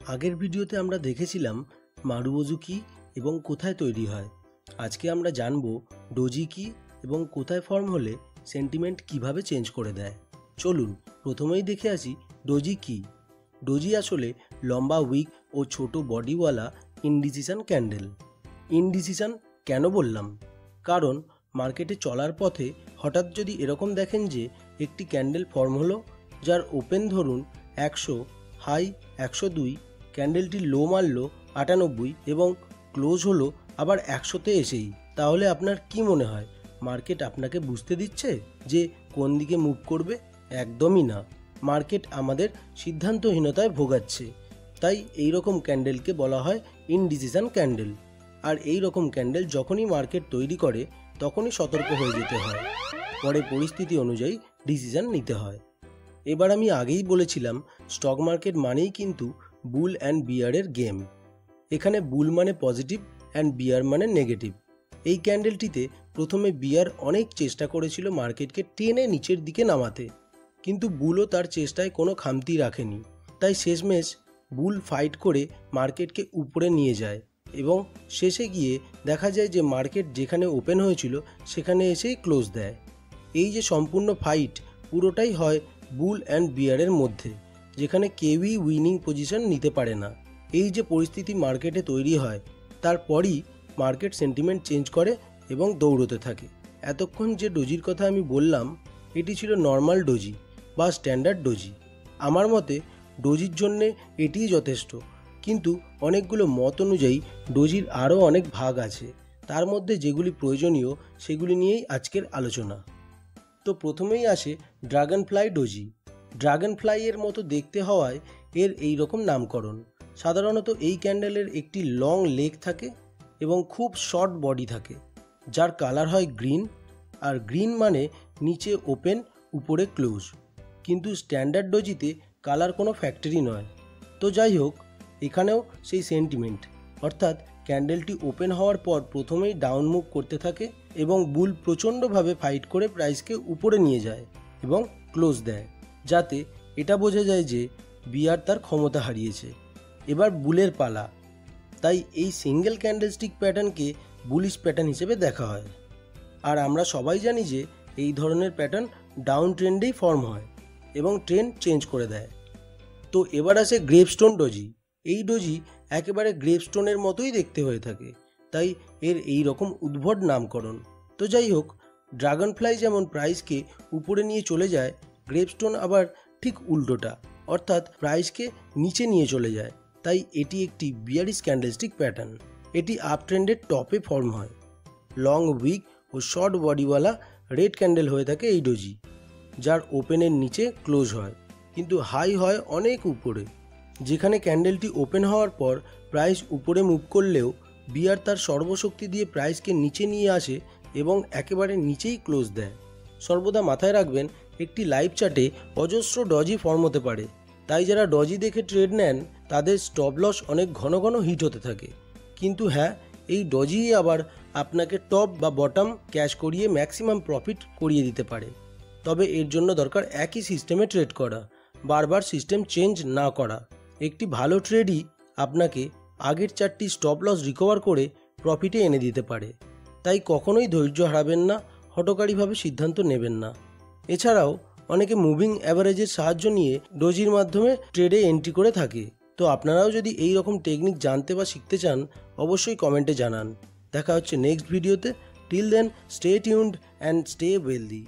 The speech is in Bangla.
আগের ভিডিওতে আমরা দেখেছিলাম মারুবোজু কি এবং কোথায় তৈরি হয়। আজকে আমরা জানব ডোজি কি এবং কোথায় ফর্ম হলে সেন্টিমেন্ট কিভাবে চেঞ্জ করে দেয়। চলুন প্রথমেই দেখে আসি ডোজি কি। ডোজি আসলে লম্বা উইক ও ছোট বডিওয়ালা ইনডিসিশন ক্যান্ডেল। ইনডিসিশন কেন বললাম? কারণ মার্কেটে চলার পথে হঠাৎ যদি এরকম দেখেন যে একটি ক্যান্ডেল ফর্ম হলো যার ওপেন ধরুন 100, হাই 102, ক্যান্ডেলটি লো মারল 98 এবং ক্লোজ হলো আবার 100-তে এসেই, তাহলে আপনার কি মনে হয় মার্কেট আপনাকে বুঝতে দিচ্ছে যে কোন দিকে মুভ করবে? একদমই না। মার্কেট আমাদের সিদ্ধান্তহীনতায় ভোগাচ্ছে। তাই এই রকম ক্যান্ডেলকে বলা হয় ইনডিসিশন ক্যান্ডেল। আর এই রকম ক্যান্ডেল যখনই মার্কেট তৈরি করে তখনই সতর্ক হয়ে যেতে হয়, পরে পরিস্থিতি অনুযায়ী ডিসিশন নিতে হয়। এবার আমি আগেই বলেছিলাম স্টক মার্কেট মানেই কিন্তু বুল অ্যান্ড বিয়ারের গেম। এখানে বুল মানে পজিটিভ অ্যান্ড বিয়ার মানে নেগেটিভ। এই ক্যান্ডেলটিতে প্রথমে বিয়ার অনেক চেষ্টা করেছিল মার্কেটকে টেনে নিচের দিকে নামাতে, কিন্তু বুলও তার চেষ্টায় কোনো খামতি রাখেনি। তাই শেষমেশ বুল ফাইট করে মার্কেটকে উপরে নিয়ে যায় এবং শেষে গিয়ে দেখা যায় যে মার্কেট যেখানে ওপেন হয়েছিল সেখানে এসেই ক্লোজ দেয়। এই যে সম্পূর্ণ ফাইট পুরোটাই হয় বুল অ্যান্ড বিয়ারের মধ্যে, যেখানে কেউই উইনিং পজিশন নিতে পারে না। এই যে পরিস্থিতি মার্কেটে তৈরি হয় তারপরই মার্কেট সেন্টিমেন্ট চেঞ্জ করে এবং দৌড়তে থাকে। এতক্ষণ যে ডোজির কথা আমি বললাম এটি ছিল নর্মাল ডোজি বা স্ট্যান্ডার্ড ডোজি। আমার মতে ডোজির জন্যে এটিই যথেষ্ট, কিন্তু অনেকগুলো মত অনুযায়ী ডোজির আরও অনেক ভাগ আছে। তার মধ্যে যেগুলি প্রয়োজনীয় সেগুলি নিয়েই আজকের আলোচনা। তো প্রথমেই আসে ড্রাগন ফ্লাই ডোজি। ড্রাগন ফ্লাইয়ের মতো দেখতে হওয়ায় এর এই রকম নামকরণ। সাধারণত এই ক্যান্ডেলের একটি লং লেগ থাকে এবং খুব শর্ট বডি থাকে, যার কালার হয় গ্রিন। আর গ্রিন মানে নিচে ওপেন উপরে ক্লোজ। কিন্তু স্ট্যান্ডার্ড ডোজিতে কালার কোনো ফ্যাক্টরি নয়। তো যাই হোক, এখানেও সেই সেন্টিমেন্ট, অর্থাৎ ক্যান্ডেলটি ওপেন হওয়ার পর প্রথমেই ডাউন মুভ করতে থাকে এবং বুল প্রচণ্ডভাবে ফাইট করে প্রাইসকে উপরে নিয়ে যায় এবং ক্লোজ দেয়, যাতে এটা বোঝা যায় যে বিয়ার তার ক্ষমতা হারিয়েছে। এবার বুলের পালা। তাই এই সিঙ্গেল ক্যান্ডেলস্টিক প্যাটার্নকে বুলিশ প্যাটার্ন হিসেবে দেখা হয়। আর আমরা সবাই জানি যে এই ধরনের প্যাটার্ন ডাউন ট্রেন্ডেই ফর্ম হয় এবং ট্রেন্ড চেঞ্জ করে দেয়। তো এবার আসে গ্রেভস্টোন ডোজি। এই ডোজি একেবারে গ্রেভস্টোনের মতোই দেখতে হয়ে থাকে, তাই এর এই রকম উদ্ভট নামকরণ। তো যাই হোক, ড্রাগন ফ্লাই যেমন প্রাইসকে উপরে নিয়ে চলে যায়, গ্রেভস্টোন আবার ঠিক উল্টোটা, অর্থাৎ প্রাইসকে নিচে নিয়ে চলে যায়। তাই এটি একটি বিয়ারিশ ক্যান্ডেলস্টিক প্যাটার্ন। এটি আপ ট্রেন্ডের টপে ফর্ম হয়। লং উইক ও শর্ট বডিওয়ালা রেড ক্যান্ডেল হয়ে থাকে এই ডোজি, যার ওপেনের নিচে ক্লোজ হয়, কিন্তু হাই হয় অনেক উপরে। যেখানে ক্যান্ডেলটি ওপেন হওয়ার পর প্রাইস উপরে মুভ করলেও বিয়ার তার সর্বশক্তি দিয়ে প্রাইসকে নিচে নিয়ে আসে এবং একেবারে নিচেই ক্লোজ দেয়। সর্বদা মাথায় রাখবেন, একটি লাইভ চার্টে অজস্র ডজি ফর্ম হতে পারে। তাই যারা ডজি দেখে ট্রেড নেন তাদের স্টপ লস অনেক ঘন ঘন হিট হতে থাকে। কিন্তু হ্যাঁ, এই ডজিই আবার আপনাকে টপ বা বটম ক্যাশ করিয়ে ম্যাক্সিমাম প্রফিট করিয়ে দিতে পারে। তবে এর জন্য দরকার একই সিস্টেমে ট্রেড করা, বারবার সিস্টেম চেঞ্জ না করা। একটি ভালো ট্রেডই আপনাকে আগের চারটি স্টপ লস রিকভার করে প্রফিটে এনে দিতে পারে। তাই কখনোই ধৈর্য হারাবেন না, হঠকারীভাবে সিদ্ধান্ত নেবেন না। এছাড়াও অনেকে মুভিং অ্যাভারেজের সাহায্য নিয়ে ডোজির মাধ্যমে ট্রেডে এন্ট্রি করে থাকে। তো আপনারাও যদি এই রকম টেকনিক জানতে বা শিখতে চান অবশ্যই কমেন্টে জানান। দেখা হচ্ছে নেক্সট ভিডিওতে। Till then, stay tuned and stay wealthy.